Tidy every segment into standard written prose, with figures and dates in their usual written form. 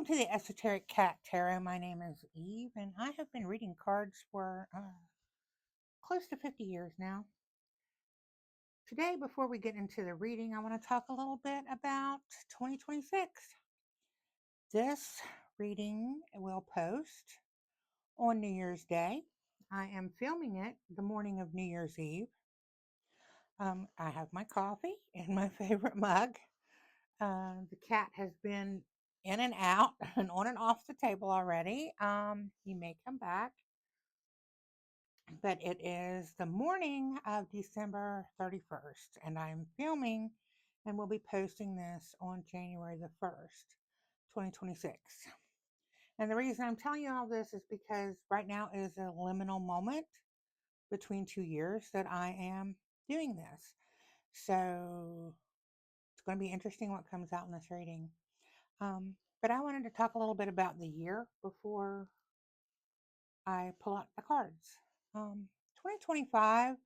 Welcome to the Esoteric Cat Tarot. My name is Eve, and I have been reading cards for close to 50 years now. Today, before we get into the reading, I want to talk a little bit about 2026. This reading will post on New Year's Day. I am filming it the morning of New Year's Eve. I have my coffee in my favorite mug. The cat has been in and out and on and off the table already. He may come back, but it is the morning of December 31st, and I'm filming and will be posting this on January the 1st, 2026. And the reason I'm telling you all this is because right now is a liminal moment between 2 years that I am doing this. So it's going to be interesting what comes out in this reading. But I wanted to talk a little bit about the year before I pull out the cards. 2025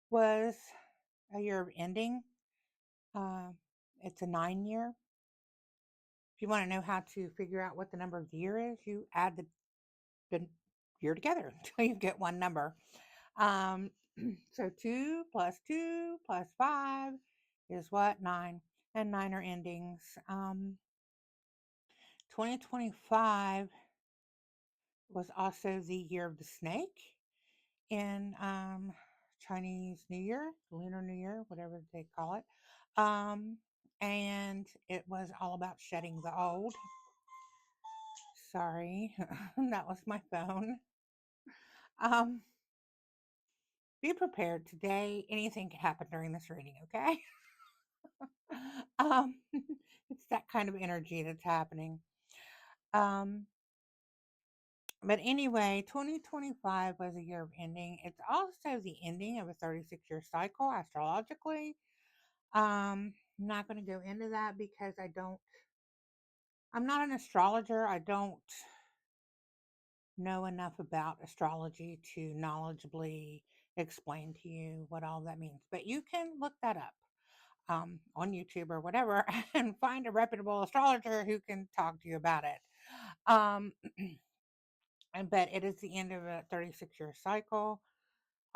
was a year of ending. Uh, it's a 9 year. If you want to know how to figure out what the number of the year is, you add the year together until you get one number. Um, so 2 plus 2 plus 5 is what? 9. And 9 are endings. 2025 was also the year of the snake in Chinese New Year, Lunar New Year, whatever they call it. And it was all about shedding the old. Sorry, that was my phone. Um, be prepared today. Anything can happen during this reading, okay? um, it's that kind of energy that's happening. Um, but anyway, 2025 was a year of ending. It's also the ending of a 36-year cycle astrologically. I'm not going to go into that because I'm not an astrologer. I don't know enough about astrology to knowledgeably explain to you what all that means. But you can look that up on YouTube or whatever and find a reputable astrologer who can talk to you about it. Um, but it is the end of a 36-year cycle.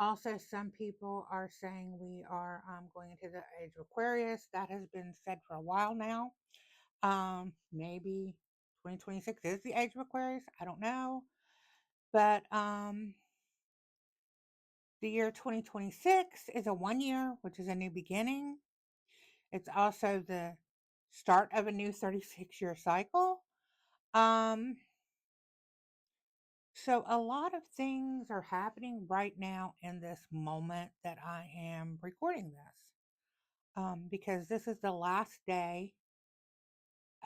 Also, some people are saying we are going into the age of Aquarius. That has been said for a while now. Maybe 2026 is the age of Aquarius. I don't know. But the year 2026 is a 1 year, which is a new beginning. It's also the start of a new 36-year cycle. So a lot of things are happening right now in this moment that I am recording this. Because this is the last day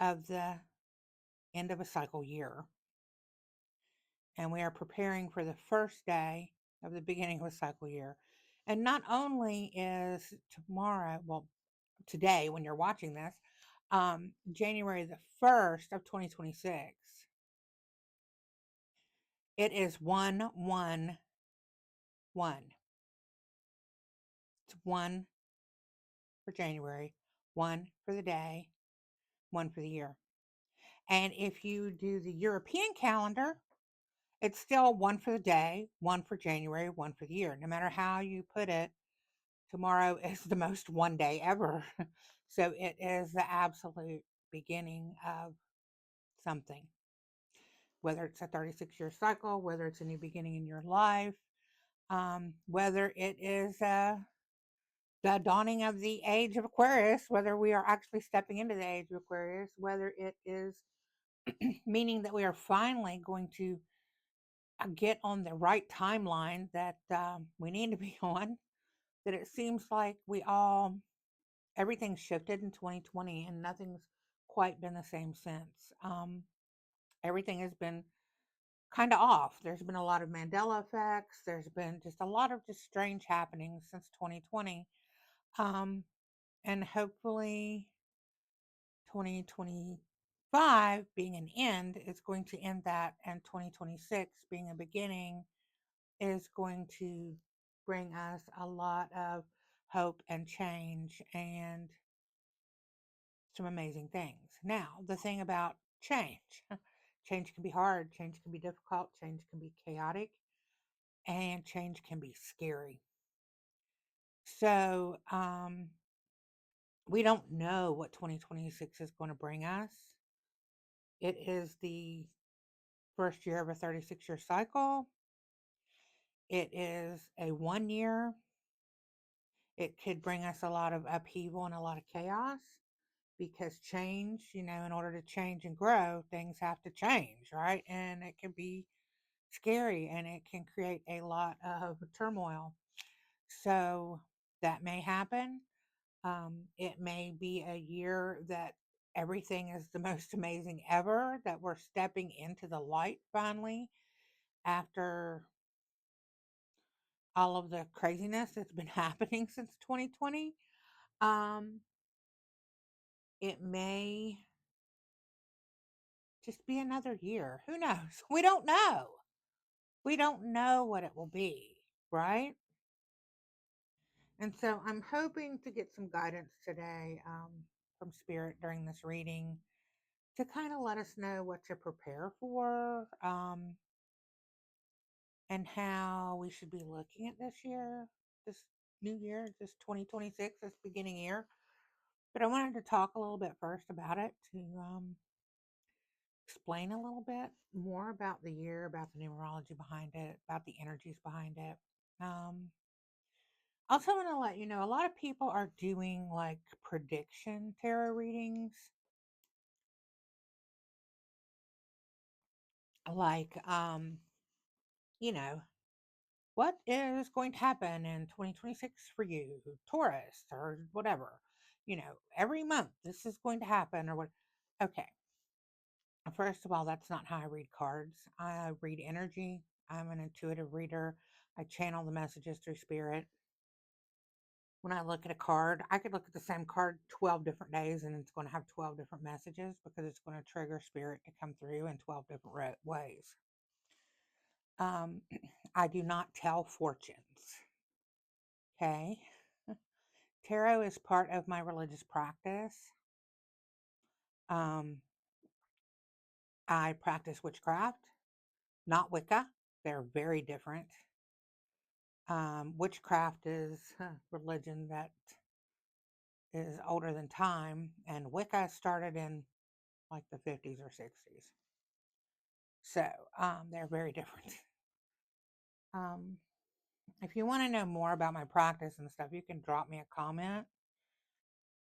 of the end of a cycle year. And we are preparing for the first day of the beginning of a cycle year. And not only is tomorrow, well, today when you're watching this, January the 1st of 2026, it is 111. It's 1 for January, 1 for the day, 1 for the year. And if you do the European calendar, it's still 1 for the day, 1 for January, 1 for the year. No matter how you put it, tomorrow is the most one day ever. So it is the absolute beginning of something. Whether it's a 36-year cycle, whether it's a new beginning in your life, whether it is the dawning of the age of Aquarius, whether we are actually stepping into the age of Aquarius, whether it is meaning that we are finally going to get on the right timeline that we need to be on, that it seems like everything's shifted in 2020 and nothing's quite been the same since. Everything has been kind of off. There's been a lot of Mandela effects. There's been just a lot of just strange happenings since 2020. And hopefully 2025 being an end is going to end that, and 2026 being a beginning is going to bring us a lot of hope and change and some amazing things. Now, the thing about change. Change can be hard, change can be difficult, change can be chaotic, and change can be scary. So, we don't know what 2026 is going to bring us. It is the first year of a 36-year cycle. It is a 1 year. It could bring us a lot of upheaval and a lot of chaos because change, in order to change and grow, things have to change, right? And it can be scary and it can create a lot of turmoil. So that may happen. It may be a year that everything is the most amazing ever, that we're stepping into the light finally after all of the craziness that's been happening since 2020. Um, it may just be another year. Who knows? We don't know. We don't know what it will be, right? And so I'm hoping to get some guidance today from Spirit during this reading to kind of let us know what to prepare for, and how we should be looking at this year, this new year, this 2026, this beginning year. But I wanted to talk a little bit first about it to explain a little bit more about the year, about the numerology behind it, about the energies behind it. Also, want to let you know a lot of people are doing like prediction tarot readings, like, you know, what is going to happen in 2026 for you, Taurus, or whatever. Every month this is going to happen, or what. Okay, first of all, that's not how I read cards. I read energy. I'm an intuitive reader. I channel the messages through spirit. When I look at a card, I could look at the same card 12 different days and it's going to have 12 different messages because it's going to trigger spirit to come through in 12 different ways. Um, I do not tell fortunes. Okay. Tarot is part of my religious practice. Um, I practice witchcraft, not Wicca. They're very different. Witchcraft is religion that is older than time, and Wicca started in like the 50s or 60s. So they're very different. Um, if you want to know more about my practice and stuff, you can drop me a comment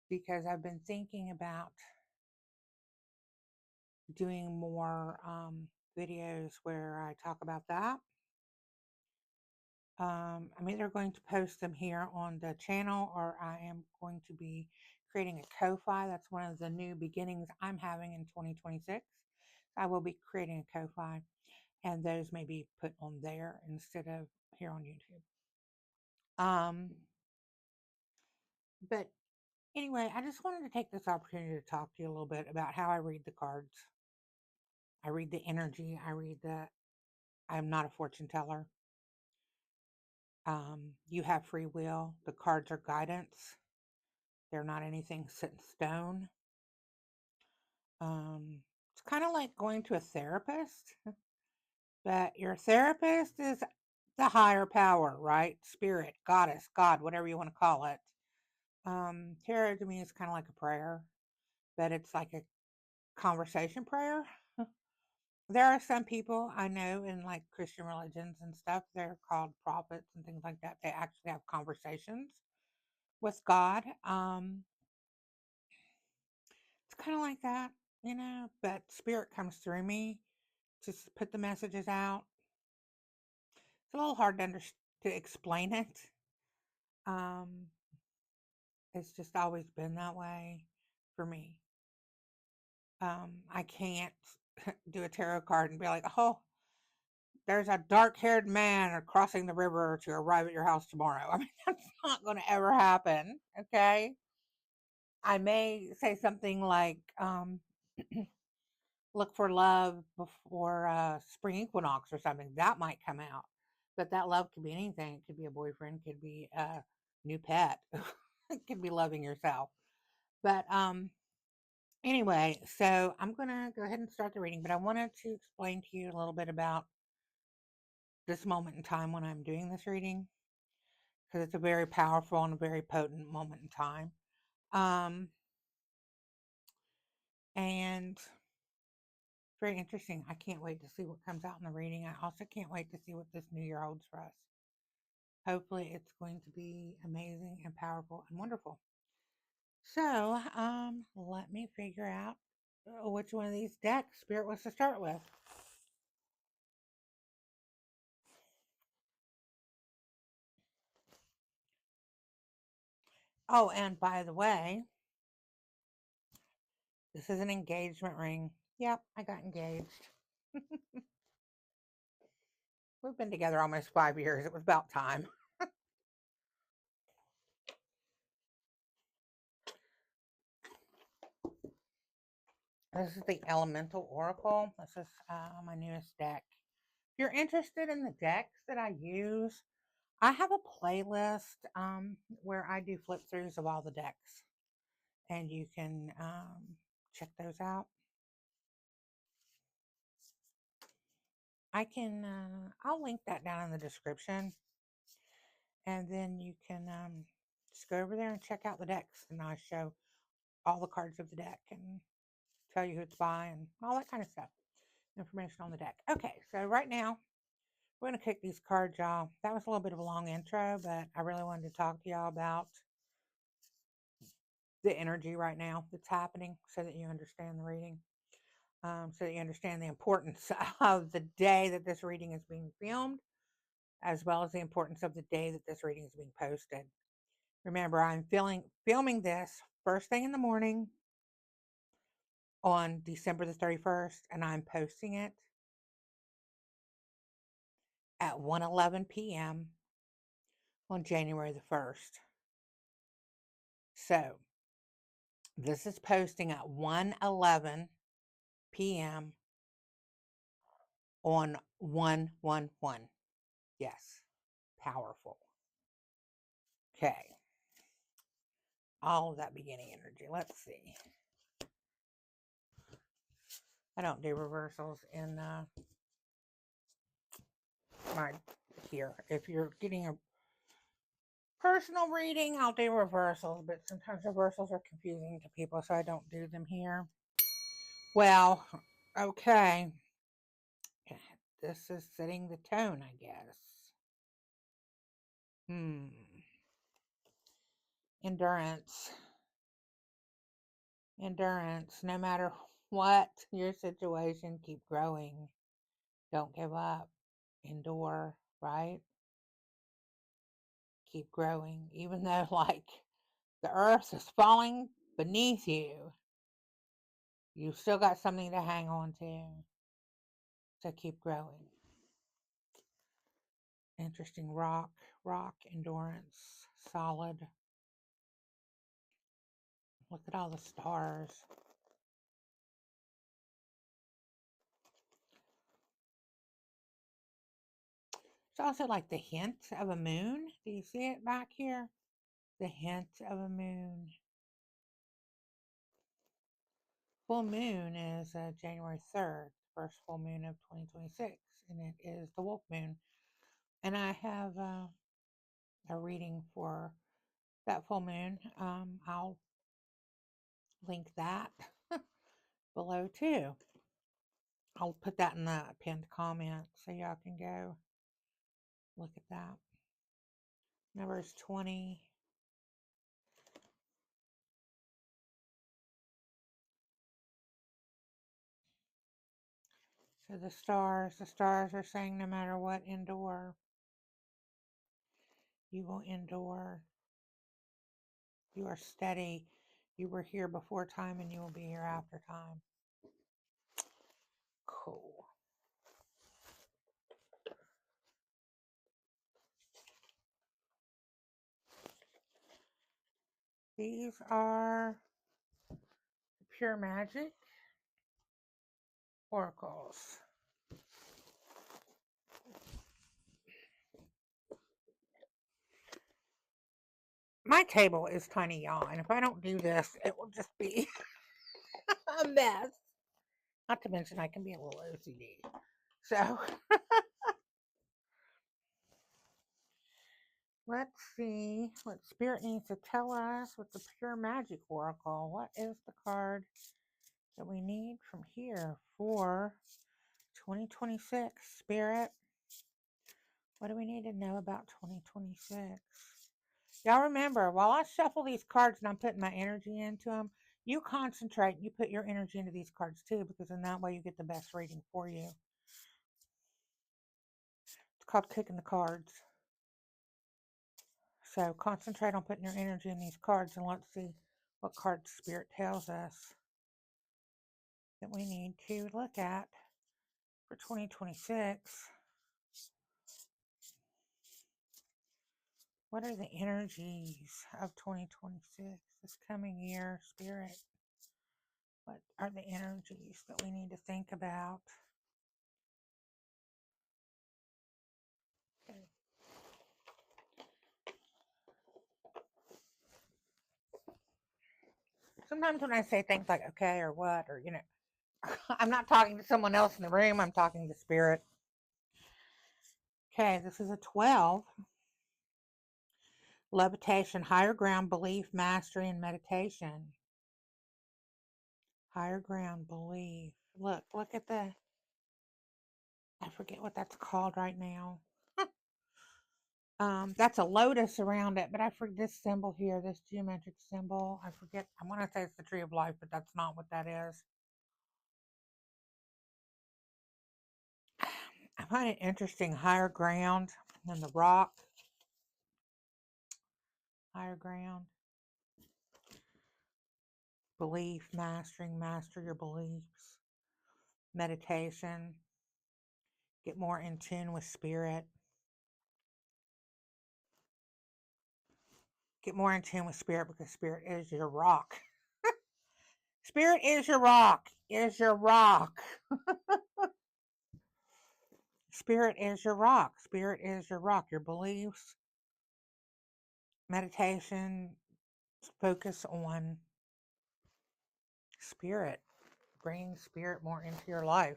because I've been thinking about doing more videos where I talk about that. I'm either going to post them here on the channel or I am going to be creating a Ko-Fi. That's one of the new beginnings I'm having in 2026. I will be creating a Ko-Fi, and those may be put on there instead of here on YouTube. But anyway, I just wanted to take this opportunity to talk to you a little bit about how I read the cards. I read the energy. I'm not a fortune teller. You have free will. The cards are guidance. They're not anything set in stone. It's kind of like going to a therapist, but your therapist is the higher power, right? Spirit, goddess, God, whatever you want to call it. Tarot to me is kind of like a prayer, but it's like a conversation prayer. There are some people I know in like Christian religions and stuff, they're called prophets and things like that. They actually have conversations with God. It's kind of like that, but spirit comes through me to put the messages out. It's a little hard to explain it. Um, it's just always been that way for me. I can't do a tarot card and be like, oh, there's a dark-haired man crossing the river to arrive at your house tomorrow. I mean, that's not going to ever happen. Okay. I may say something like, look for love before spring equinox or something. That might come out. But that love could be anything. It could be a boyfriend, could be a new pet. It could be loving yourself. But Anyway, so I'm going to go ahead and start the reading, but I wanted to explain to you a little bit about this moment in time when I'm doing this reading, because it's a very powerful and a very potent moment in time. And very interesting. I can't wait to see what comes out in the reading. I also can't wait to see what this new year holds for us. Hopefully, it's going to be amazing and powerful and wonderful. So, let me figure out which one of these decks Spirit wants to start with. Oh, and by the way, this is an engagement ring. Yep, I got engaged. We've been together almost 5 years. It was about time. This is the Elemental Oracle. This is my newest deck. If you're interested in the decks that I use, I have a playlist where I do flip throughs of all the decks, and you can check those out. I'll link that down in the description, and then you can just go over there and check out the decks, and I show all the cards of the deck and tell you who it's by and all that kind of stuff. Information on the deck. Okay, so right now we're going to kick these cards, y'all. That was a little bit of a long intro, but I really wanted to talk to y'all about the energy right now that's happening so that you understand the reading, so that you understand the importance of the day that this reading is being filmed, as well as the importance of the day that this reading is being posted. Remember, I'm filming this first thing in the morning on December the 31st, and I'm posting it at 1:11 p.m. on January the 1st. So, this is posting at 1:11 p.m. on 1/11. Yes, powerful. Okay, all of that beginning energy. Let's see. I don't do reversals in my here. If you're getting a personal reading, I'll do reversals, but sometimes reversals are confusing to people, so I don't do them here. Well, okay. This is setting the tone, I guess. Endurance. Endurance. No matter what your situation, keep growing. Don't give up. Endure, right? Keep growing. Even though, like, the earth is falling beneath you, you've still got something to hang on to. So keep growing. Interesting rock, endurance, solid. Look at all the stars. It's also like the hint of a moon. Do you see it back here? The hint of a moon. Full moon is January 3rd, first full moon of 2026, and it is the wolf moon. And I have a reading for that full moon. I'll link that below too. I'll put that in the pinned comment so y'all can go look at that. Number is 20. So the stars are saying no matter what, endure. You will endure. You are steady. You were here before time and you will be here after time. Cool. These are pure magic oracles. My table is tiny, y'all, and if I don't do this, it will just be a mess. Not to mention I can be a little OCD. So let's see what Spirit needs to tell us with the Pure Magic Oracle. What is the card that we need from here for 2026? Spirit, what do we need to know about 2026? Y'all remember, while I shuffle these cards and I'm putting my energy into them, you concentrate, you put your energy into these cards too, because in that way you get the best reading for you. It's called kicking the cards. So concentrate on putting your energy in these cards, and let's see what card Spirit tells us that we need to look at for 2026. What are the energies of 2026, this coming year, Spirit? What are the energies that we need to think about? Okay. Sometimes when I say things like okay or what, or, you know, I'm not talking to someone else in the room, I'm talking to Spirit. Okay, this is a 12. Levitation, higher ground, belief, mastery, and meditation. Higher ground, belief. Look at the, I forget what that's called right now. That's a lotus around it, but I forget this symbol here, this geometric symbol. I forget, I want to say it's the tree of life, but that's not what that is. I find it interesting, higher ground than the rock. Higher ground. Belief, mastering, master your beliefs. Meditation. Get more in tune with Spirit. Get more in tune with Spirit, because Spirit is your rock. Spirit is your rock. Is your rock. Spirit is your rock. Spirit is your rock. Your beliefs. Meditation. Focus on Spirit. Bringing Spirit more into your life.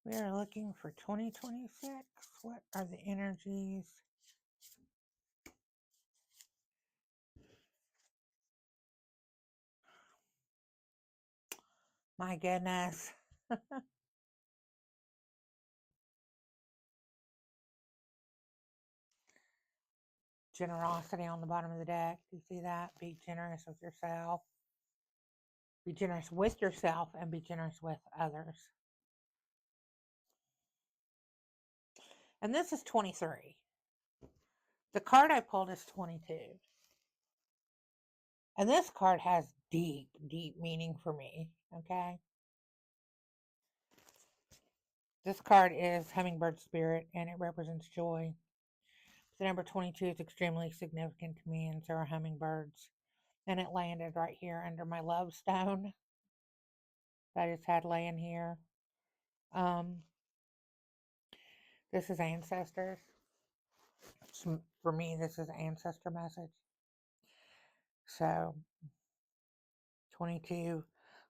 We are looking for 2026. What are the energies? My goodness. Generosity on the bottom of the deck. Do you see that? Be generous with yourself. Be generous with yourself and be generous with others. And this is 23. The card I pulled is 22. And this card has deep, deep meaning for me. Okay. This card is Hummingbird Spirit, and it represents joy. The number 22 is extremely significant to me, and so are hummingbirds. And it landed right here under my love stone that I just had laying here. This is ancestors. For me, this is ancestor message. So 22,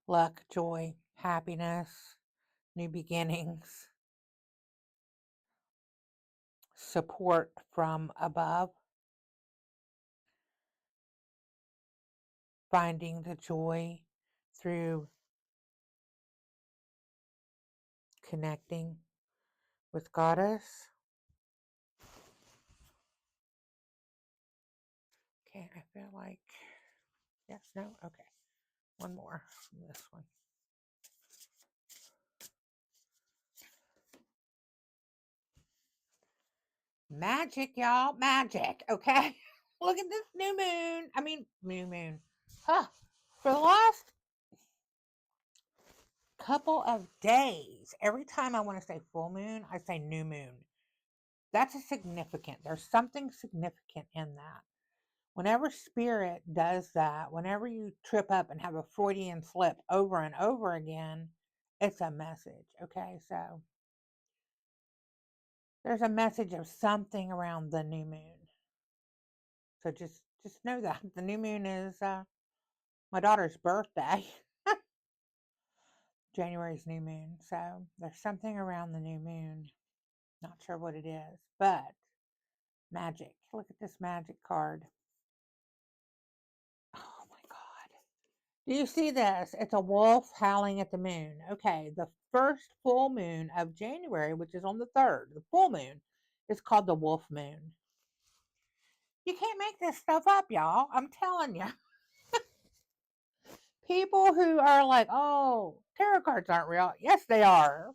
luck, joy, happiness, new beginnings, support from above, finding the joy through connecting with Goddess. Okay, I feel like, yes, no, okay. One more from this one. Magic, y'all, magic, okay? Look at this new moon. Huh. For the last couple of days, every time I want to say full moon, I say new moon. That's a significant. There's something significant in that. Whenever spirit does that, whenever you trip up and have a Freudian slip over and over again, it's a message. Okay, so there's a message of something around the new moon. So just know that the new moon is my daughter's birthday. January's new moon. So there's something around the new moon. Not sure what it is, but magic. Look at this magic card. Oh my God. Do you see this? It's a wolf howling at the moon. Okay, the first full moon of January, which is on the 3rd, the full moon, is called the wolf moon. You can't make this stuff up, y'all. I'm telling you. People who are like, oh, tarot cards aren't real. Yes, they are.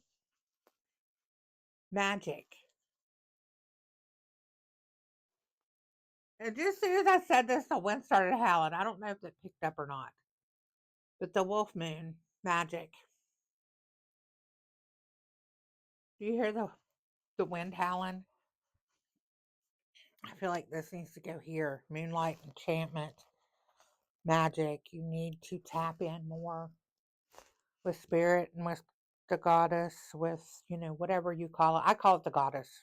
Magic. And just as soon as I said this, the wind started howling. I don't know if it picked up or not. But the wolf moon, magic. Do you hear the wind howling? I feel like this needs to go here. Moonlight, enchantment, magic. You need to tap in more with spirit and with the goddess, with, whatever you call it. I call it the goddess.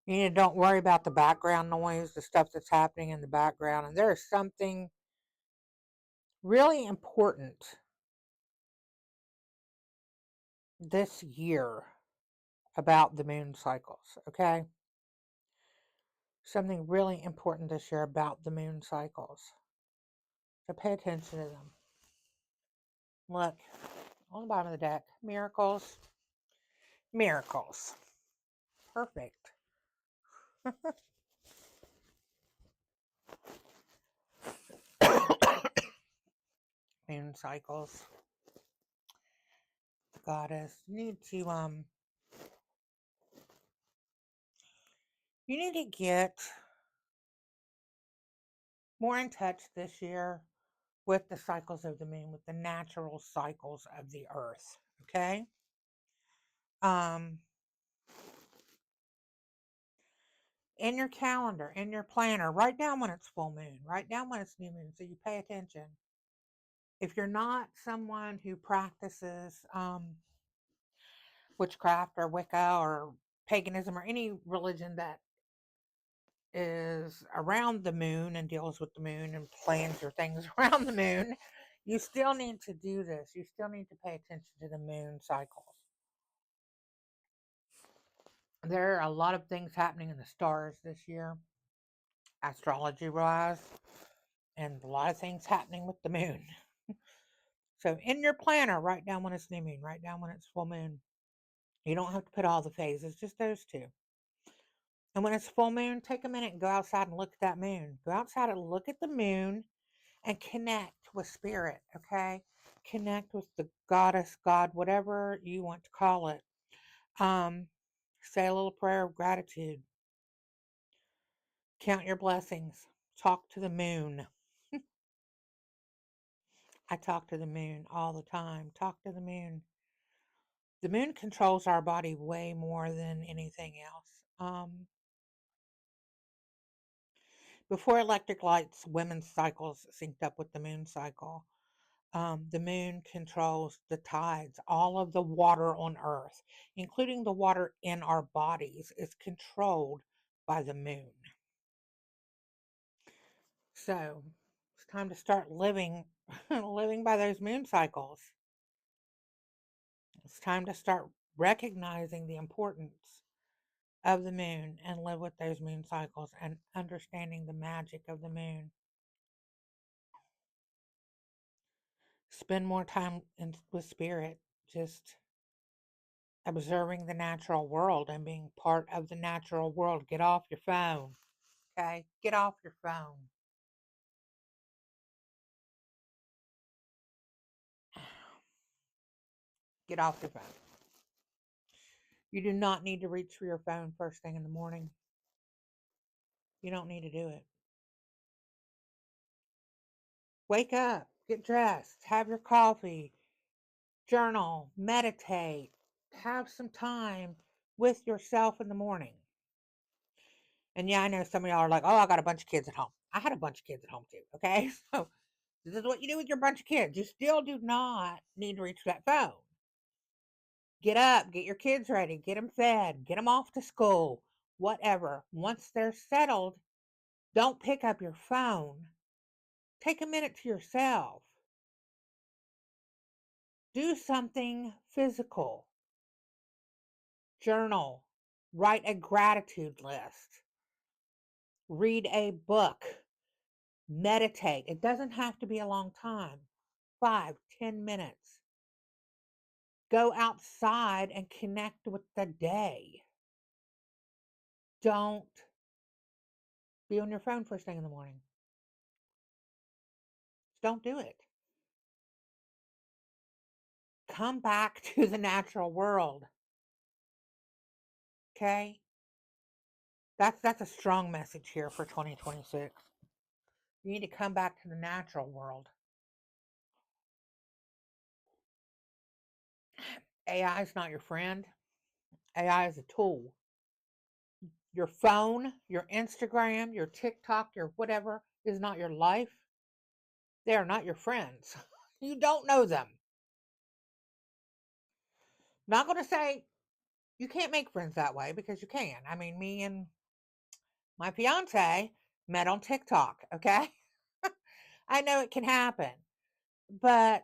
Don't worry about the background noise, the stuff that's happening in the background. And there is something really important this year about the moon cycles, okay? Something really important this year about the moon cycles. So pay attention to them. Look, on the bottom of the deck, miracles, miracles. Perfect. Moon cycles. The goddess. You need to get more in touch this year with the cycles of the moon, with the natural cycles of the earth. Okay? Um in your calendar, in your planner, write down when it's full moon, write down when it's new moon so you pay attention. If you're not someone who practices witchcraft or Wicca or paganism or any religion that is around the moon and deals with the moon and plans or things around the moon, you still need to do this. You still need to pay attention to the moon cycles. There are a lot of things happening in the stars this year, astrology wise, and a lot of things happening with the moon. So in your planner, write down when it's new moon, write down when it's full moon. You don't have to put all the phases, just those two. And when it's full moon, take a minute and go outside and look at that moon. Go outside and look at the moon and connect with spirit, okay? Connect with the goddess, God, whatever you want to call it. Say a little prayer of gratitude. Count your blessings. Talk to the moon. I talk to the moon all the time. Talk to the moon. The moon controls our body way more than anything else. Before electric lights, women's cycles synced up with the moon cycle. The moon controls the tides. All of the water on Earth, including the water in our bodies, is controlled by the moon. So it's time to start living living by those moon cycles. It's time to start recognizing the importance of the moon and live with those moon cycles and understanding the magic of the moon. Spend more time with spirit, just observing the natural world and being part of the natural world. Get off your phone, okay? Get off your phone. Get off your phone. You do not need to reach for your phone first thing in the morning. You don't need to do it. Wake up, get dressed, have your coffee, journal, meditate, have some time with yourself in the morning. And yeah, I know some of y'all are like, oh, I got a bunch of kids at home. I had a bunch of kids at home too, okay? So this is what you do with your bunch of kids. You still do not need to reach for that phone. Get up, get your kids ready, get them fed, get them off to school, whatever. Once they're settled, don't pick up your phone. Take a minute to yourself. Do something physical. Journal. Write a gratitude list. Read a book. Meditate. It doesn't have to be a long time. 5, 10 minutes. Go outside and connect with the day. Don't be on your phone first thing in the morning. Just don't do it. Come back to the natural world. Okay? That's a strong message here for 2026. You need to come back to the natural world. AI is not your friend. AI is a tool. Your phone, your Instagram, your TikTok, your whatever is not your life. They are not your friends. You don't know them. Not going to say you can't make friends that way, because you can. I mean, me and my fiance met on TikTok, okay? I know it can happen, but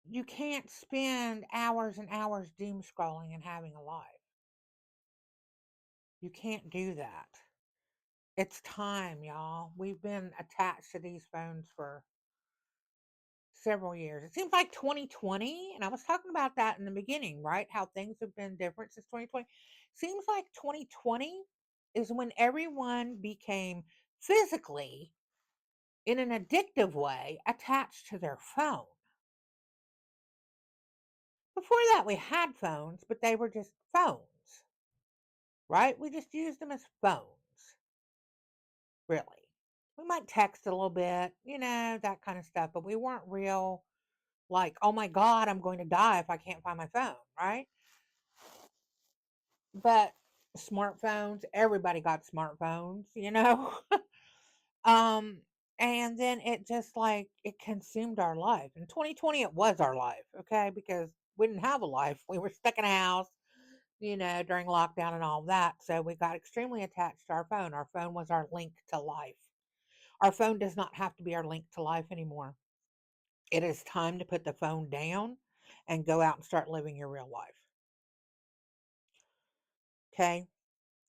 you can't spend hours and hours doom scrolling and having a life. You can't do that. It's time, y'all. We've been attached to these phones for several years. It seems like 2020, and I was talking about that in the beginning, right? How things have been different since 2020. Seems like 2020 is when everyone became physically, in an addictive way, attached to their phone. Before that, we had phones, but they were just phones, right? We just used them as phones, really. We might text a little bit, that kind of stuff, but we weren't real, like, oh my God, I'm going to die if I can't find my phone, right? But smartphones, everybody got smartphones. um, and then it just like it consumed our life. In 2020, it was our life, okay, because we didn't have a life. We were stuck in a house, during lockdown and all that. So we got extremely attached to our phone. Our phone was our link to life. Our phone does not have to be our link to life anymore. It is time to put the phone down and go out and start living your real life. Okay?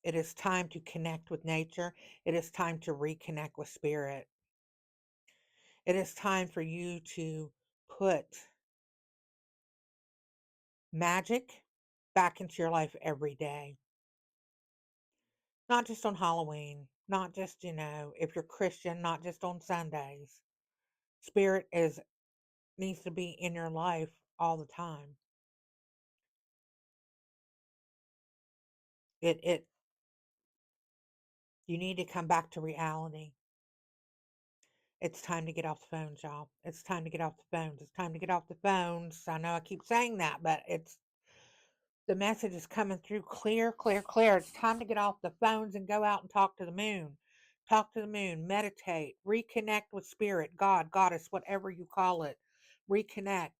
It is time to connect with nature. It is time to reconnect with spirit. It is time for you to put magic back into your life every day. Not just on Halloween, not just, if you're Christian, not just on Sundays. Spirit needs to be in your life all the time. It you need to come back to reality. It's time to get off the phones, y'all. It's time to get off the phones. It's time to get off the phones. I know I keep saying that, but the message is coming through clear, clear, clear. It's time to get off the phones and go out and talk to the moon. Talk to the moon, meditate, reconnect with spirit, God, goddess, whatever you call it. Reconnect.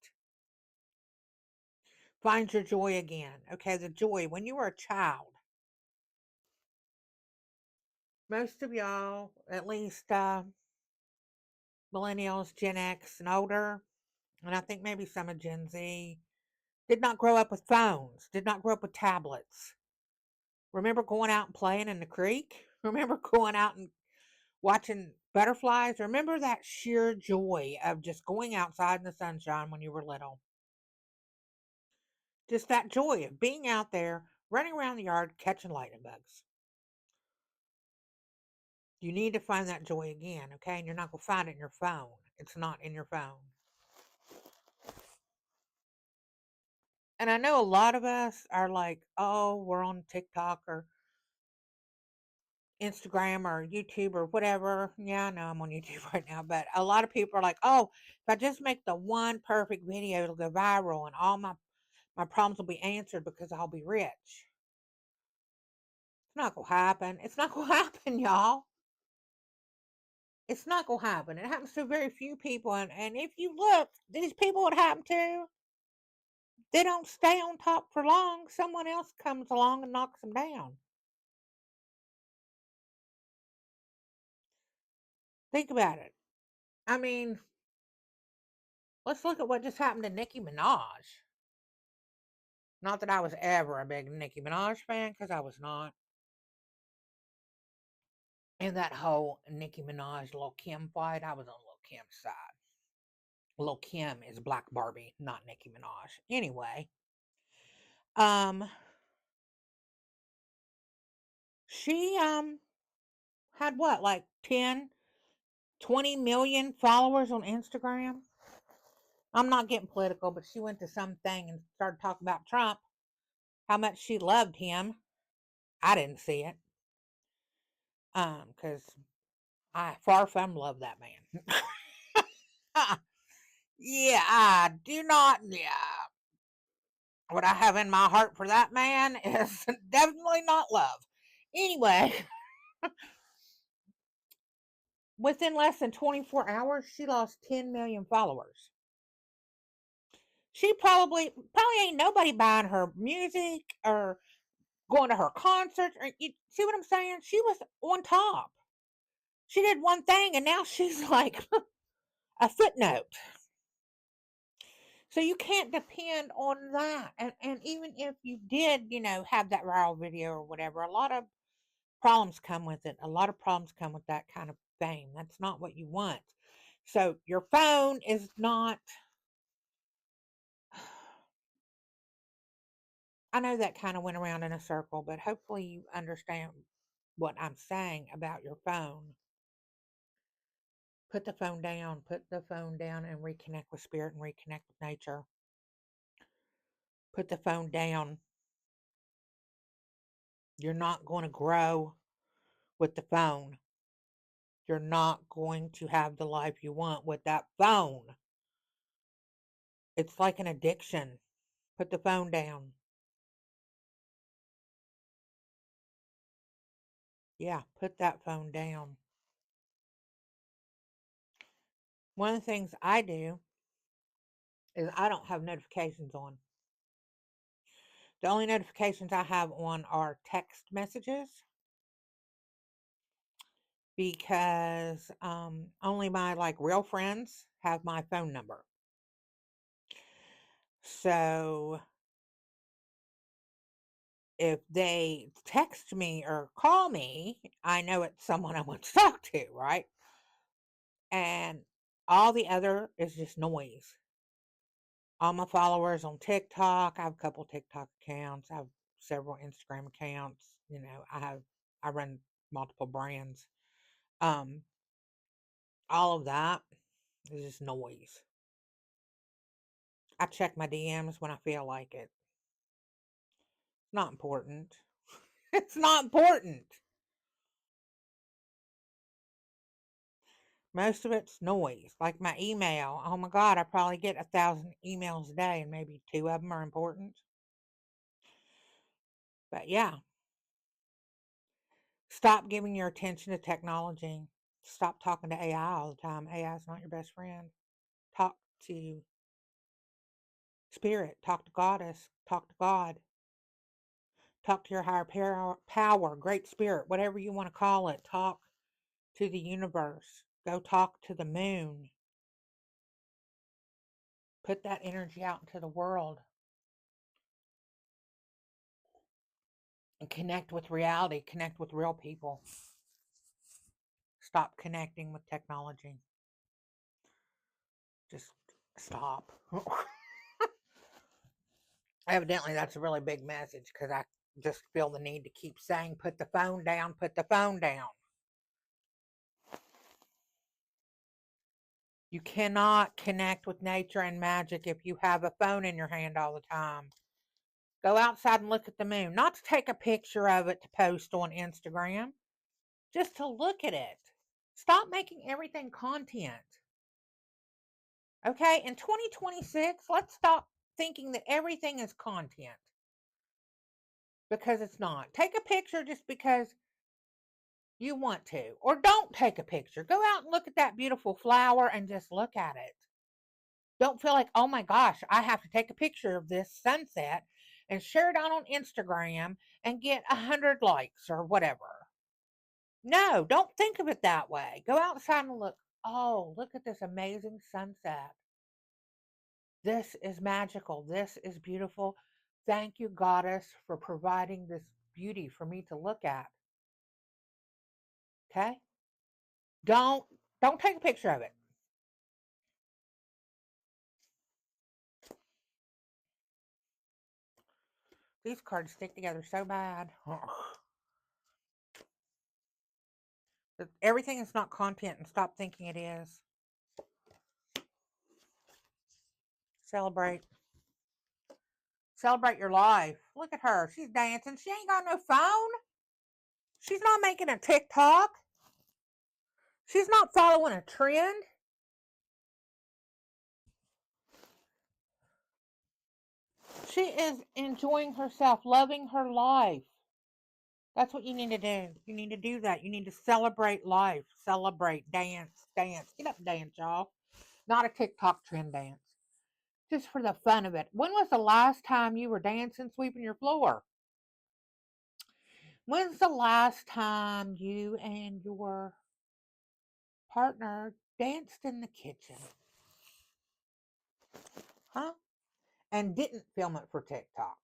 Find your joy again. Okay, the joy. When you were a child, most of y'all, at least millennials, Gen X, and older, and I think maybe some of Gen Z, did not grow up with phones, did not grow up with tablets. Remember going out and playing in the creek? Remember going out and watching butterflies? Remember that sheer joy of just going outside in the sunshine when you were little? Just that joy of being out there, running around the yard, catching lightning bugs. You need to find that joy again, okay? And you're not going to find it in your phone. It's not in your phone. And I know a lot of us are like, oh, we're on TikTok or Instagram or YouTube or whatever. Yeah, I know I'm on YouTube right now, but a lot of people are like, oh, if I just make the one perfect video, it'll go viral and all my My problems will be answered because I'll be rich. It's not going to happen. It's not going to happen, y'all. It's not going to happen. It happens to very few people. And if you look, these people it happened to, they don't stay on top for long. Someone else comes along and knocks them down. Think about it. I mean, let's look at what just happened to Nicki Minaj. Not that I was ever a big Nicki Minaj fan, because I was not. And that whole Nicki Minaj, Lil Kim fight, I was on Lil Kim's side. Lil Kim is Black Barbie, not Nicki Minaj. Anyway, she had what, like 10, 20 million followers on Instagram. I'm not getting political, but she went to something and started talking about Trump, how much she loved him. I didn't see it. Because I far from love that man. Yeah, I do not. Yeah, what I have in my heart for that man is definitely not love. Anyway, within less than 24 hours, she lost 10 million followers. She probably ain't nobody buying her music or going to her concerts. Or, you see what I'm saying? She was on top. She did one thing, and now she's like a footnote. So you can't depend on that. And even if you did, have that viral video or whatever, a lot of problems come with it. A lot of problems come with that kind of fame. That's not what you want. So your phone is not. I know that kind of went around in a circle, but hopefully you understand what I'm saying about your phone. Put the phone down. Put the phone down and reconnect with spirit and reconnect with nature. Put the phone down. You're not going to grow with the phone. You're not going to have the life you want with that phone. It's like an addiction. Put the phone down. Yeah, put that phone down. One of the things I do is I don't have notifications on. The only notifications I have on are text messages because only my real friends have my phone number. So if they text me or call me, I know it's someone I want to talk to, right? And all the other is just noise. All my followers on TikTok, I have a couple TikTok accounts, I have several Instagram accounts, I run multiple brands. Um, all of that is just noise. I check my DMs when I feel like it. It's not important. It's not important. Most of it's noise. Like my email. Oh my God, I probably get 1,000 emails a day and maybe 2 of them are important. But yeah, stop giving your attention to technology. Stop talking to AI all the time. AI is not your best friend. Talk to spirit. Talk to goddess. Talk to God. Talk to your higher power, great spirit, whatever you want to call it. Talk to the universe. Go talk to the moon. Put that energy out into the world and connect with reality. Connect with real people. Stop connecting with technology. Just stop. Evidently, that's a really big message because I just feel the need to keep saying, put the phone down, put the phone down. You cannot connect with nature and magic if you have a phone in your hand all the time. Go outside and look at the moon. Not to take a picture of it to post on Instagram, just to look at it. Stop making everything content. Okay, in 2026, let's stop thinking that everything is content, because it's not. Take a picture just because you want to, or don't take a picture. Go out and look at that beautiful flower and just look at it. Don't feel like, oh my gosh, I have to take a picture of this sunset and share it out on Instagram and get 100 likes or whatever. No, don't think of it that way. Go outside and look. Oh, look at this amazing sunset. This is magical. This is beautiful. Thank you, Goddess, for providing this beauty for me to look at. Okay? Don't take a picture of it. These cards stick together so bad. Everything is not content, and stop thinking it is. Celebrate. Celebrate your life. Look at her. She's dancing. She ain't got no phone. She's not making a TikTok. She's not following a trend. She is enjoying herself, loving her life. That's what you need to do. You need to do that. You need to celebrate life. Celebrate. Dance. Dance. Get up and dance, y'all. Not a TikTok trend dance. Just for the fun of it. When was the last time you were dancing, sweeping your floor? When's the last time you and your partner danced in the kitchen? Huh? And didn't film it for TikTok.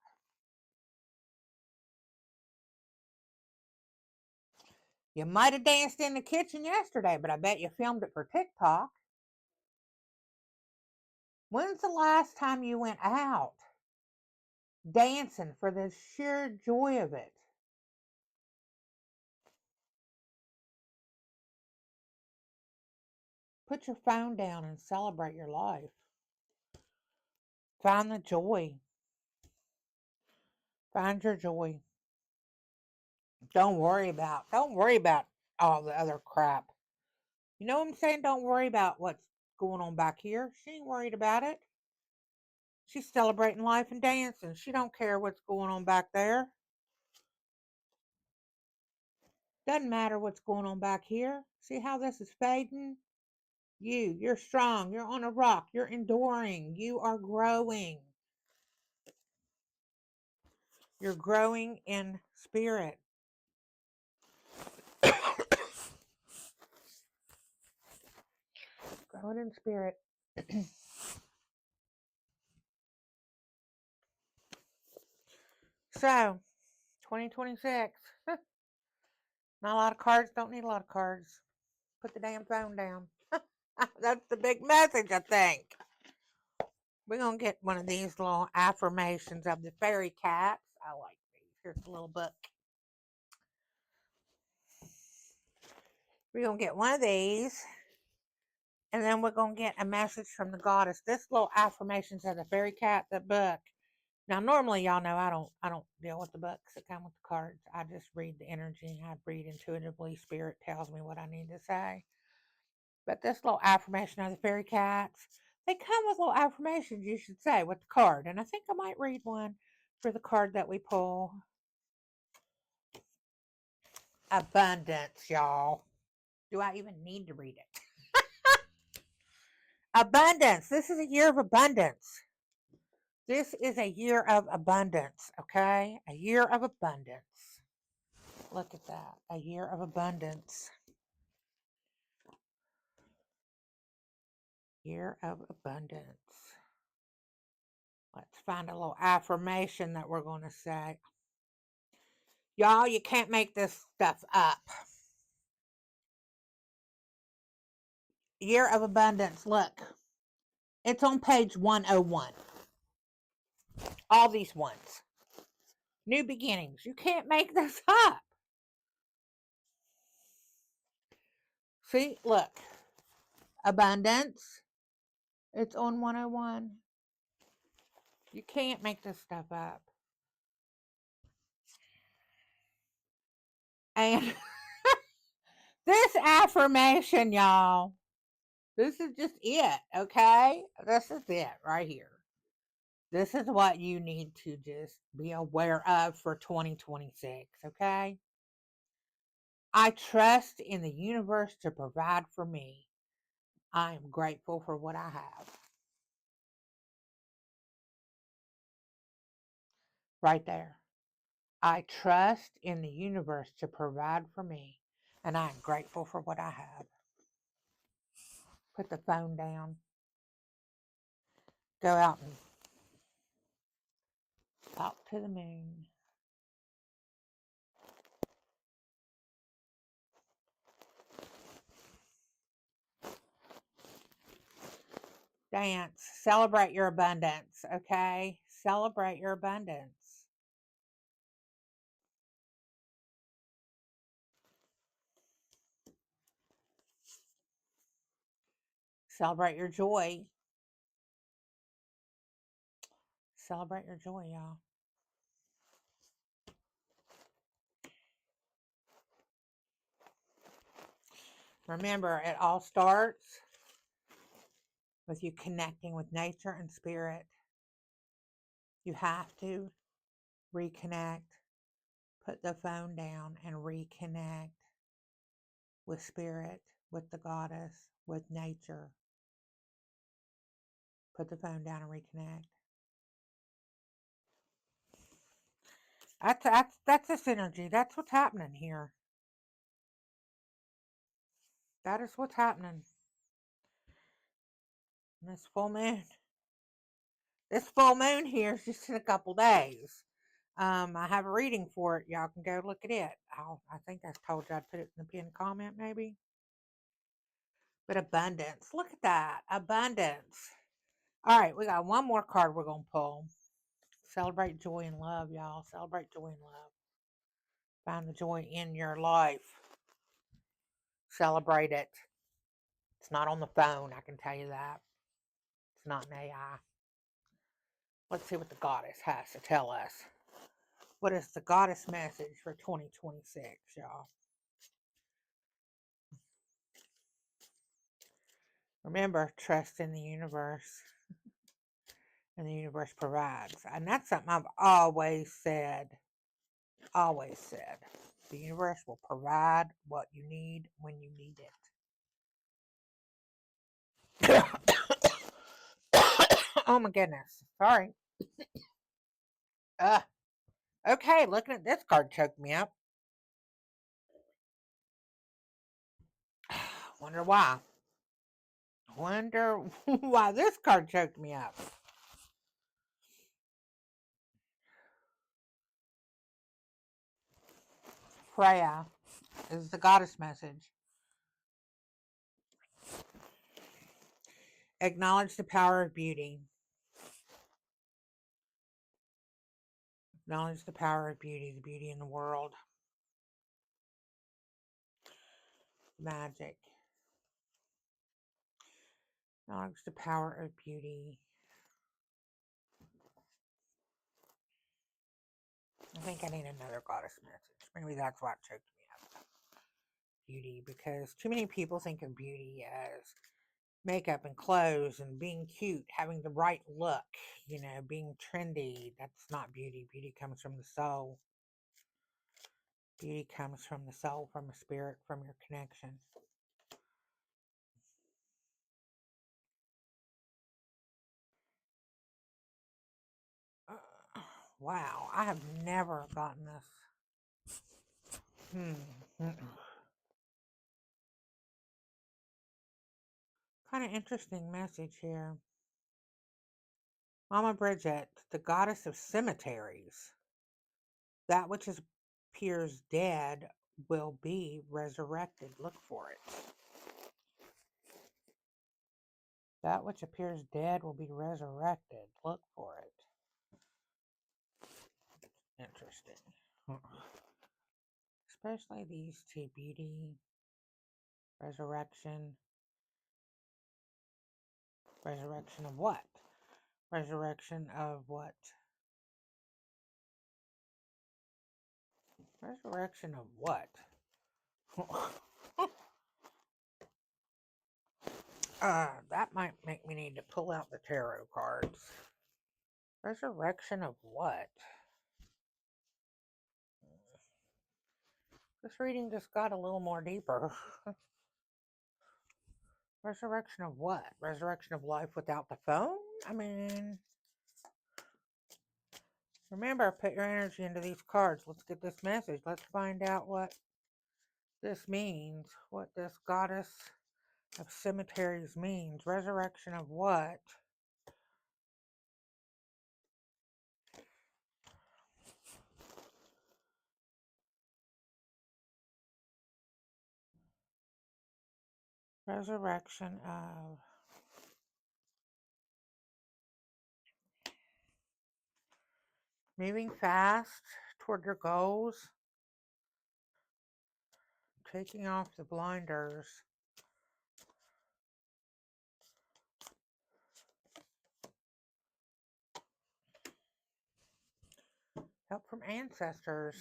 You might have danced in the kitchen yesterday, but I bet you filmed it for TikTok. When's the last time you went out dancing for the sheer joy of it? Put your phone down and celebrate your life. Find the joy. Find your joy. Don't worry about all the other crap. You know what I'm saying? Don't worry about what's going on back here. She ain't worried about it. She's celebrating life and dancing. She don't care what's going on back there. Doesn't matter what's going on back here. See how this is fading? You're strong. You're on a rock. You're enduring. You are growing. You're growing in spirit. Growing in spirit. So, 2026. Not a lot of cards. Don't need a lot of cards. Put the damn phone down. That's the big message, I think. We're going to get one of these little affirmations of the fairy cats. I like these. Here's a little book. We're going to get one of these. And then we're going to get a message from the goddess. This little affirmations of the fairy cat, the book. Now, normally, y'all know I don't deal with the books that come with the cards. I just read the energy. I read intuitively. Spirit tells me what I need to say. But this little affirmation of the fairy cats, they come with little affirmations you should say with the card. And I think I might read one for the card that we pull. Abundance, y'all. Do I even need to read it? Abundance. This is a year of abundance. This is a year of abundance, okay? A year of abundance. Look at that. A year of abundance. Year of abundance. Let's find a little affirmation that we're going to say. Y'all, you can't make this stuff up. Year of abundance. Look. It's on page 101. All these ones. New beginnings. You can't make this up. See, look. Abundance. It's on 101. You can't make this stuff up. And this affirmation, y'all, this is just it, okay? This is it right here. This is what you need to just be aware of for 2026, okay? I trust in the universe to provide for me. I am grateful for what I have. Right there. I trust in the universe to provide for me, and I am grateful for what I have. Put the phone down. Go out and talk to the moon. Dance. Celebrate your abundance, okay? Celebrate your abundance. Celebrate your joy. Celebrate your joy, y'all. Remember, it all starts with you connecting with nature and spirit. You have to reconnect. Put the phone down and reconnect with spirit, with the goddess, with nature. Put the phone down and reconnect. That's this energy. That's what's happening here. That is what's happening. This full moon. This full moon here is just in a couple days. I have a reading for it. Y'all can go look at it. I think I told you I'd put it in the pinned comment, maybe. But abundance. Look at that. Abundance. All right, we got one more card we're going to pull. Celebrate joy and love, y'all. Celebrate joy and love. Find the joy in your life. Celebrate it. It's not on the phone, I can tell you that. It's not an AI. Let's see what the goddess has to tell us. What is the goddess message for 2026, y'all? Remember, trust in the universe. And the universe provides. And that's something I've always said. Always said. The universe will provide what you need when you need it. Oh my goodness. Sorry. Okay, looking at this card choked me up. Wonder why. Wonder why this card choked me up. Freya is the goddess message. Acknowledge the power of beauty. Acknowledge the power of beauty, the beauty in the world. Magic. Acknowledge the power of beauty. I think I need another goddess message. Maybe that's what choked me up. Beauty, because too many people think of beauty as makeup and clothes and being cute, having the right look, being trendy. That's not beauty. Beauty comes from the soul. Beauty comes from the soul, from a spirit, from your connection. Wow, I have never gotten this. Kind of interesting message here. Mama Bridget, the goddess of cemeteries. That which appears dead will be resurrected. Look for it. That which appears dead will be resurrected. Look for it. Interesting. Especially these two, beauty, resurrection. Resurrection of what? Resurrection of what? Resurrection of what? That might make me need to pull out the tarot cards. Resurrection of what? This reading just got a little more deeper. Resurrection of what? Resurrection of life without the phone? I mean, remember, put your energy into these cards. Let's get this message. Let's find out what this means. What this goddess of cemeteries means. Resurrection of what? Resurrection of moving fast toward your goals, taking off the blinders, help from ancestors.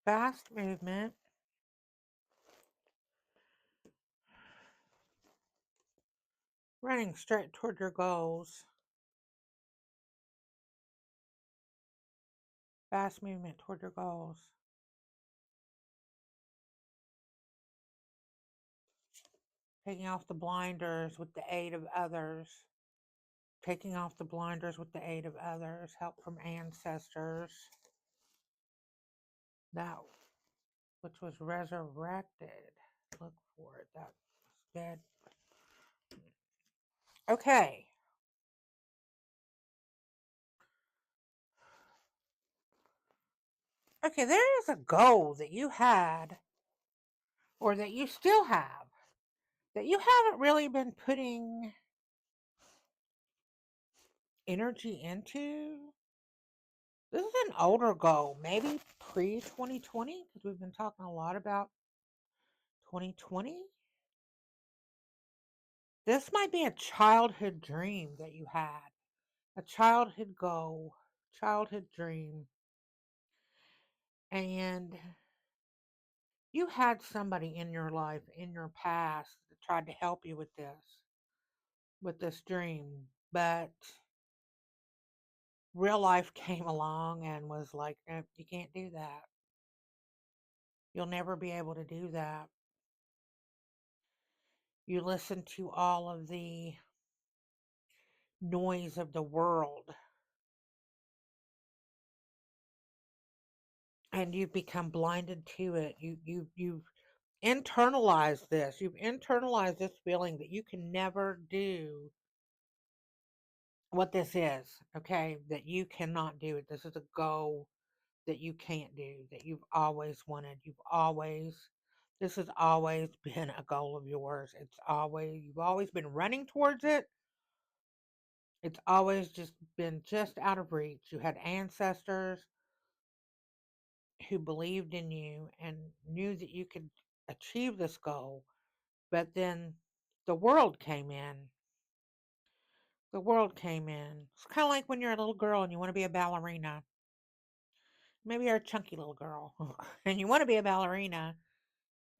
Fast movement, running straight toward your goals. Fast movement toward your goals. Taking off the blinders with the aid of others. Taking off the blinders with the aid of others. Help from ancestors. That which was resurrected. Look for it. That was dead. Okay. Okay, there is a goal that you had, or that you still have, that you haven't really been putting energy into. This is an older goal, maybe pre-2020, because we've been talking a lot about 2020. This might be a childhood dream that you had, a childhood goal, childhood dream, and you had somebody in your life, in your past, that tried to help you with this dream, but real life came along and was like, "Nope, you can't do that. You'll never be able to do that." You listen to all of the noise of the world and you've become blinded to it. You've internalized this. You've internalized this feeling that you can never do what this is, okay? That you cannot do it. This is a goal that you can't do, that you've always wanted. This has always been a goal of yours. You've always been running towards it. It's always just been just out of reach. You had ancestors who believed in you and knew that you could achieve this goal, but then the world came in. The world came in. It's kind of like when you're a little girl and you want to be a ballerina. Maybe you're a chunky little girl and you want to be a ballerina,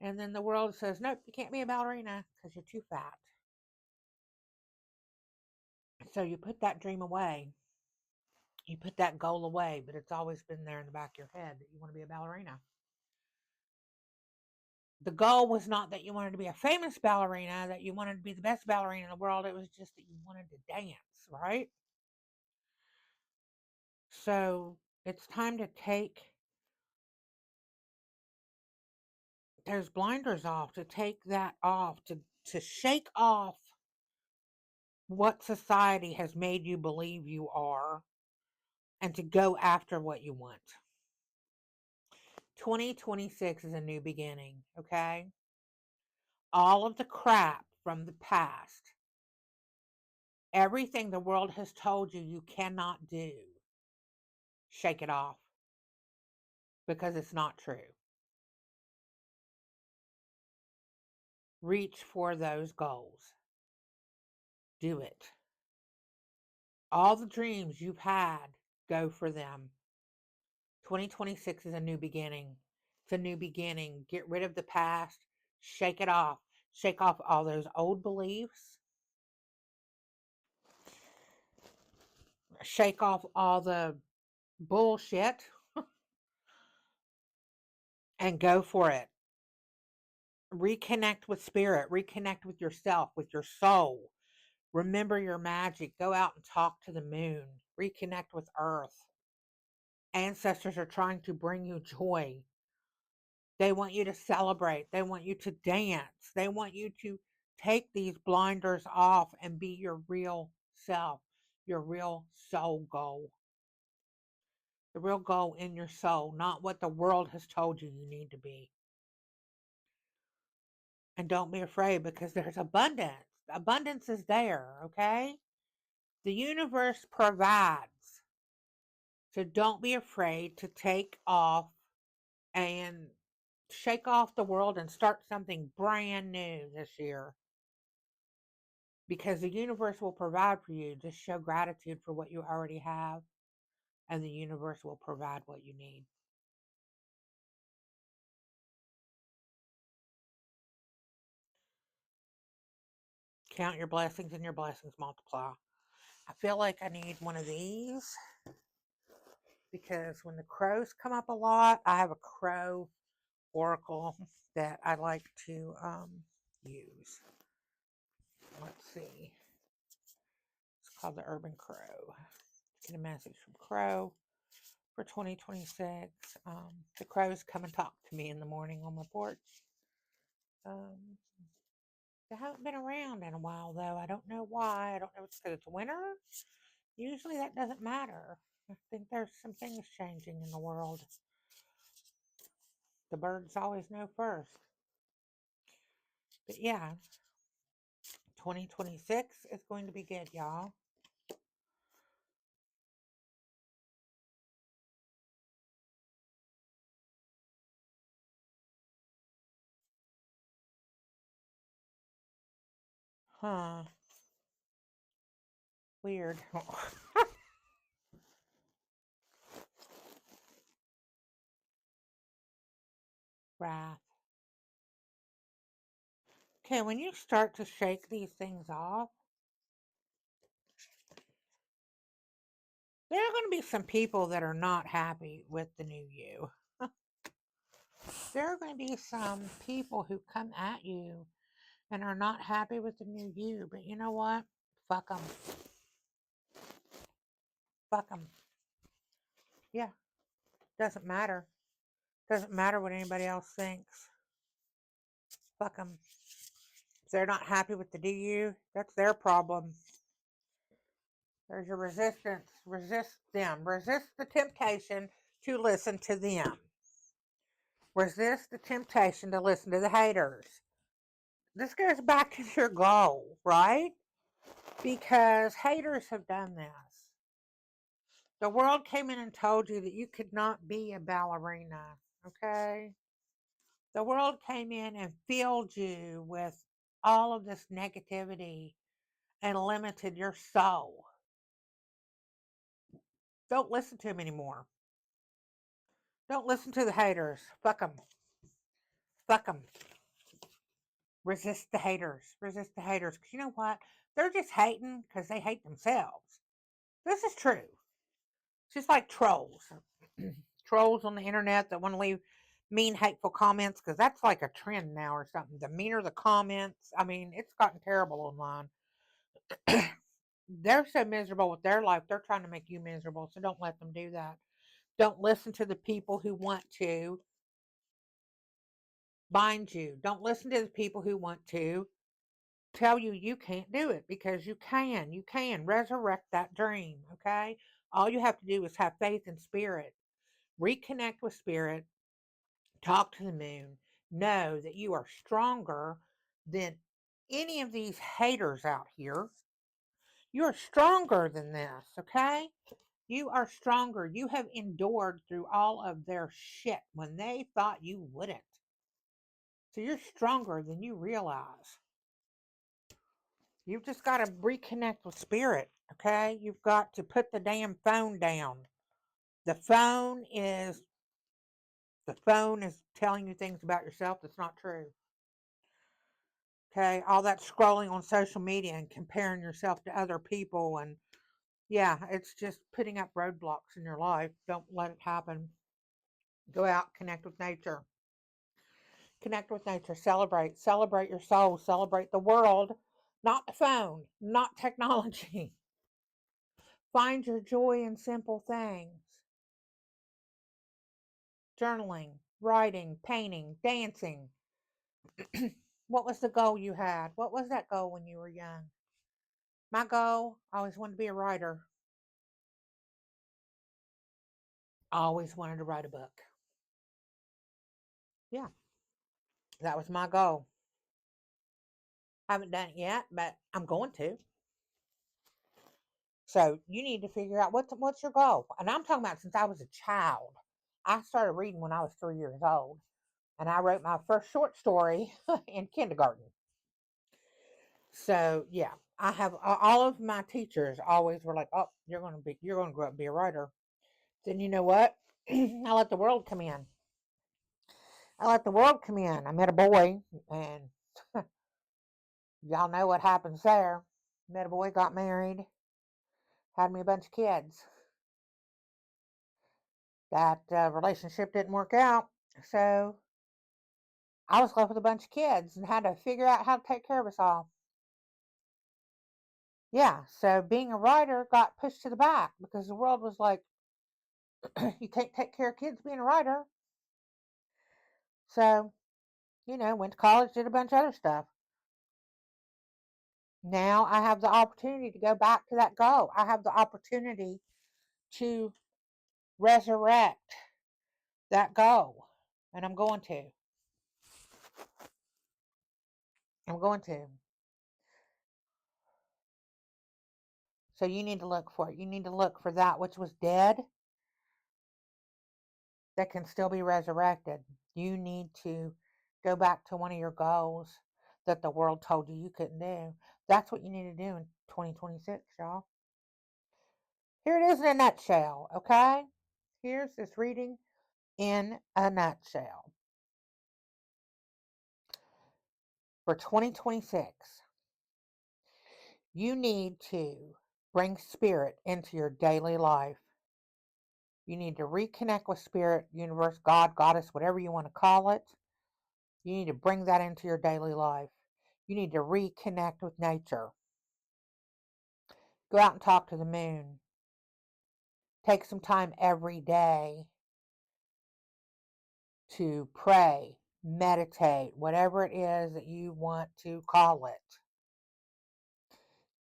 and then the world says, nope, you can't be a ballerina because you're too fat. So you put that dream away. You put that goal away, but it's always been there in the back of your head that you want to be a ballerina. The goal was not that you wanted to be a famous ballerina, that you wanted to be the best ballerina in the world. It was just that you wanted to dance, right? So it's time to take those blinders off, to take that off, to shake off what society has made you believe you are, and to go after what you want. 2026 is a new beginning, okay? All of the crap from the past, everything the world has told you you cannot do, shake it off because it's not true. Reach for those goals. Do it. All the dreams you've had Go for them. 2026 is a new beginning. It's a new beginning. Get rid of the past. Shake it off. Shake off all those old beliefs. Shake off all the bullshit and go for it. Reconnect with spirit. Reconnect with yourself, with your soul. Remember your magic. Go out and talk to the moon. Reconnect with earth. Ancestors are trying to bring you joy. They want you to celebrate. They want you to dance. They want you to take these blinders off and be your real self, your real soul goal. The real goal in your soul, not what the world has told you you need to be. And don't be afraid, because there's abundance. Abundance is there, okay? The universe provides. So don't be afraid to take off and shake off the world and start something brand new this year. Because the universe will provide for you. Just show gratitude for what you already have, and the universe will provide what you need. Count your blessings and your blessings multiply. I feel like I need one of these, because when the crows come up a lot, I have a crow oracle that I like to use. Let's see. It's called the Urban Crow. Get a message from Crow for 2026. The crows come and talk to me in the morning on my porch. They haven't been around in a while, though. I don't know why. I don't know if it's because it's winter. Usually that doesn't matter. I think there's some things changing in the world. The birds always know first. But yeah, 2026 is going to be good, y'all. Huh. Weird. Wrath. Okay, when you start to shake these things off, there are going to be some people that are not happy with the new you. There are going to be some people who come at you and are not happy with the new you. But you know what? Fuck them. Fuck them. Yeah, doesn't matter. Doesn't matter what anybody else thinks. Fuck them. If they're not happy with the new you, that's their problem. There's your resistance. Resist them. Resist the temptation to listen to them. Resist the temptation to listen to the haters. This goes back to your goal, right? Because haters have done this. The world came in and told you that you could not be a ballerina, okay? The world came in and filled you with all of this negativity and limited your soul. Don't listen to them anymore. Don't listen to the haters. Fuck them. Fuck them. Resist the haters. Resist the haters. Because you know what? They're just hating because they hate themselves. This is true. It's just like trolls. Trolls on the internet that want to leave mean, hateful comments, because that's like a trend now or something. The meaner the comments, I mean, it's gotten terrible online. They're so miserable with their life, they're trying to make you miserable. So don't let them do that. Don't listen to the people who want to bind you. Don't listen to the people who want to tell you you can't do it, because you can. You can resurrect that dream, okay? All you have to do is have faith in spirit. Reconnect with spirit. Talk to the moon. Know that you are stronger than any of these haters out here. You're stronger than this, okay? You are stronger. You have endured through all of their shit when they thought you wouldn't. So you're stronger than you realize. You've just got to reconnect with spirit, okay? You've got to put the damn phone down. The phone is telling you things about yourself that's not true. Okay, all that scrolling on social media and comparing yourself to other people, and yeah, it's just putting up roadblocks in your life. Don't let it happen. Go out, connect with nature. Connect with nature. Celebrate your soul. Celebrate the world, not the phone, not technology. Find your joy in simple things. Journaling, writing, painting, dancing. What was the goal you had? What was that goal when you were young? My goal, I always wanted to be a writer. I always wanted to write a book. Yeah, that was my goal. I haven't done it yet, but I'm going to. So you need to figure out what's your goal. And I'm talking about since I was a child. I started reading when I was 3 years old, and I wrote my first short story in kindergarten. So yeah, I have all of my teachers always were like, "Oh, you're going to grow up and be a writer." Then you know what? I let the world come in. I let the world come in. I met a boy, and y'all know what happens there. Met a boy, got married, had me a bunch of kids. That relationship didn't work out, so I was left with a bunch of kids and had to figure out how to take care of us all. Yeah, so being a writer got pushed to the back because the world was like, you can't take care of kids being a writer. So, went to college, did a bunch of other stuff. Now I have the opportunity to go back to that goal. I have the opportunity to resurrect that goal. And I'm going to. I'm going to. So you need to look for it. You need to look for that which was dead that can still be resurrected. You need to go back to one of your goals that the world told you couldn't do. That's what you need to do in 2026, y'all. Here it is in a nutshell, okay? Here's this reading in a nutshell. For 2026, you need to bring spirit into your daily life. You need to reconnect with spirit, universe, God, goddess, whatever you want to call it. You need to bring that into your daily life. You need to reconnect with nature. Go out and talk to the moon. Take some time every day to pray, meditate, whatever it is that you want to call it.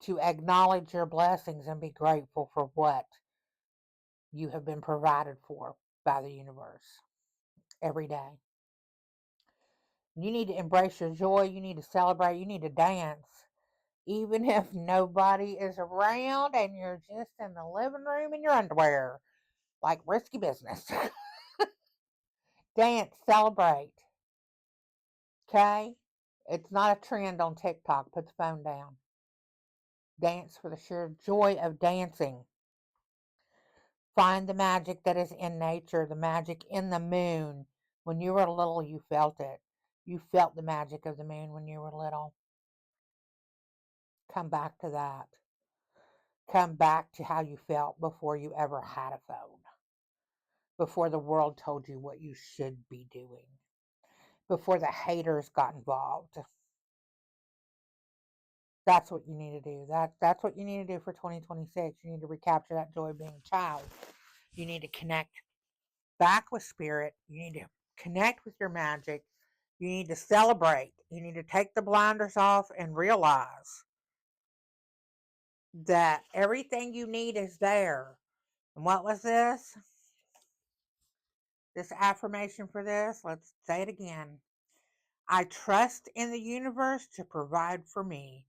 To acknowledge your blessings and be grateful for what you have been provided for by the universe every day. You need to embrace your joy. You need to celebrate. You need to dance. Even if nobody is around and you're just in the living room in your underwear, like risky business. Dance, celebrate. Okay? It's not a trend on TikTok. Put the phone down. Dance for the sheer joy of dancing. Find the magic that is in nature, the magic in the moon. When you were little, you felt it. You felt the magic of the moon when you were little. Come back to that. Come back to how you felt before you ever had a phone. Before the world told you what you should be doing. Before the haters got involved. That's what you need to do. That's what you need to do for 2026. You need to recapture that joy of being a child. You need to connect back with spirit. You need to connect with your magic. You need to celebrate. You need to take the blinders off and realize that everything you need is there. And what was this? This affirmation for this? Let's say it again. I trust in the universe to provide for me.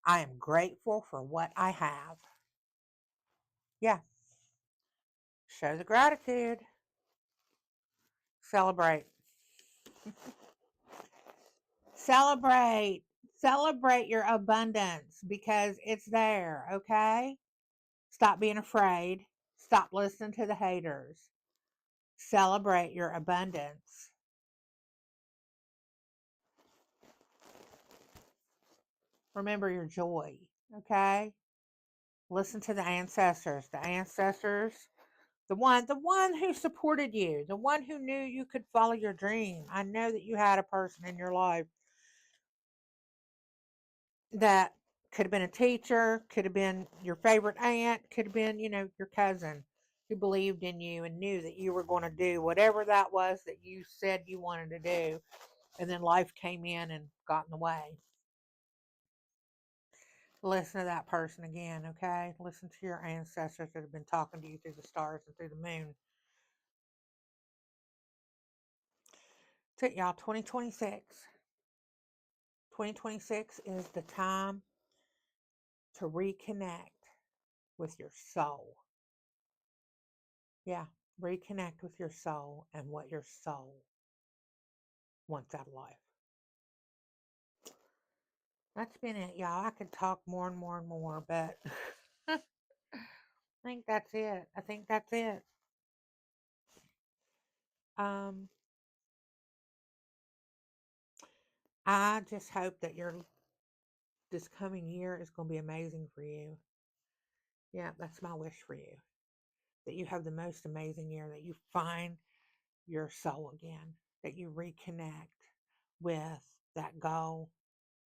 I am grateful for what I have. Yeah. Show the gratitude. Celebrate. Celebrate. Celebrate your abundance because it's there, okay? Stop being afraid. Stop listening to the haters. Celebrate your abundance. Remember your joy, okay? Listen to the ancestors. The ancestors, the one who supported you, the one who knew you could follow your dream. I know that you had a person in your life that could have been a teacher, could have been your favorite aunt, could have been, your cousin who believed in you and knew that you were going to do whatever that was that you said you wanted to do. And then life came in and got in the way. Listen to that person again, okay? Listen to your ancestors that have been talking to you through the stars and through the moon. That's it, y'all. 2026. 2026 is the time to reconnect with your soul. Yeah, reconnect with your soul and what your soul wants out of life. That's been it, y'all. I could talk more and more and more, but I think that's it. I think that's it. Um, I just hope that this coming year is going to be amazing for you. Yeah, that's my wish for you. That you have the most amazing year, that you find your soul again, that you reconnect with that goal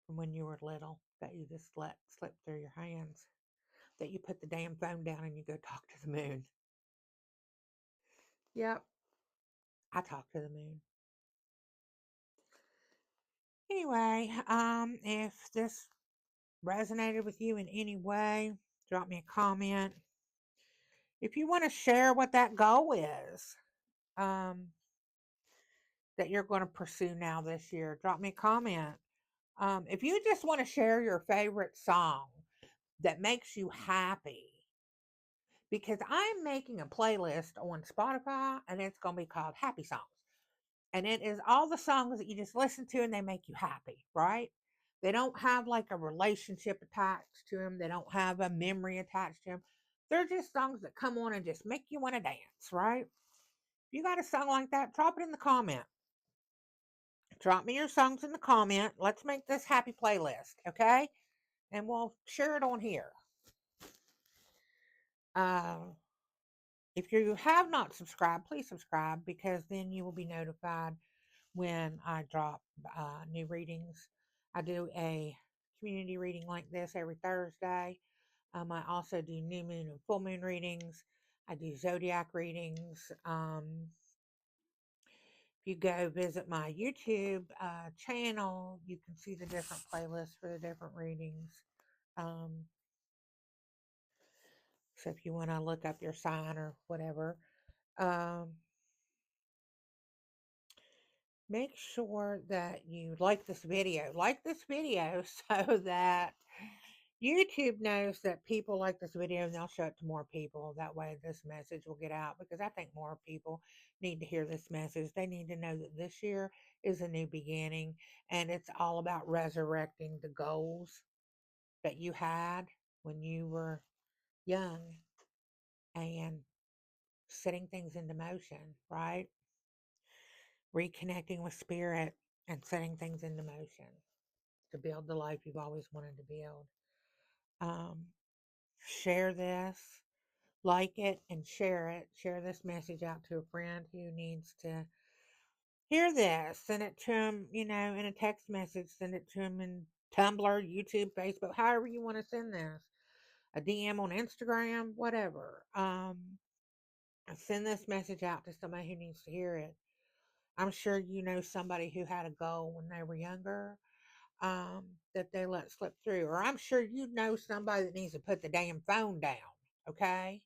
from when you were little, that you just let slip through your hands, that you put the damn phone down and you go talk to the moon. Yep, I talk to the moon. Anyway, if this resonated with you in any way, drop me a comment. If you want to share what that goal is, that you're going to pursue now this year, drop me a comment. If you just want to share your favorite song that makes you happy, because I'm making a playlist on Spotify and it's going to be called Happy Songs. And it is all the songs that you just listen to and they make you happy, right? They don't have like a relationship attached to them, they don't have a memory attached to them. They're just songs that come on and just make you want to dance, right? If you got a song like that, drop it in the comment. Drop me your songs in the comment. Let's make this happy playlist, okay? And we'll share it on here. If you have not subscribed, please subscribe, because then you will be notified when I drop new readings. I do a community reading like this every Thursday. I also do new moon and full moon readings. I do zodiac readings. If you go visit my YouTube channel, you can see the different playlists for the different readings. So if you want to look up your sign or whatever, make sure that you like this video. Like this video so that YouTube knows that people like this video and they'll show it to more people. That way this message will get out, because I think more people need to hear this message. They need to know that this year is a new beginning, and it's all about resurrecting the goals that you had when you were young and setting things into motion, right? Reconnecting with spirit and setting things into motion to build the life you've always wanted to build. Um, Share this, like it, and share it. Share this message out to a friend who needs to hear this. Send it to them, in a text message. Send it to them in Tumblr, YouTube, Facebook, however you want to send this. A DM on Instagram, whatever. Send this message out to somebody who needs to hear it. I'm sure you know somebody who had a goal when they were younger, that they let slip through. Or I'm sure you know somebody that needs to put the damn phone down, okay?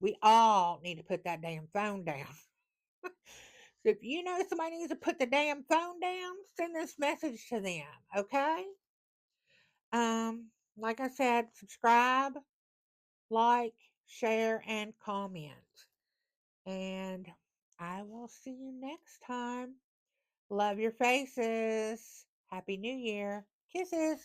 We all need to put that damn phone down. So if you know somebody needs to put the damn phone down, send this message to them, okay? Like I said, subscribe, like, share, and comment. And I will see you next time. Love your faces. Happy New Year. Kisses.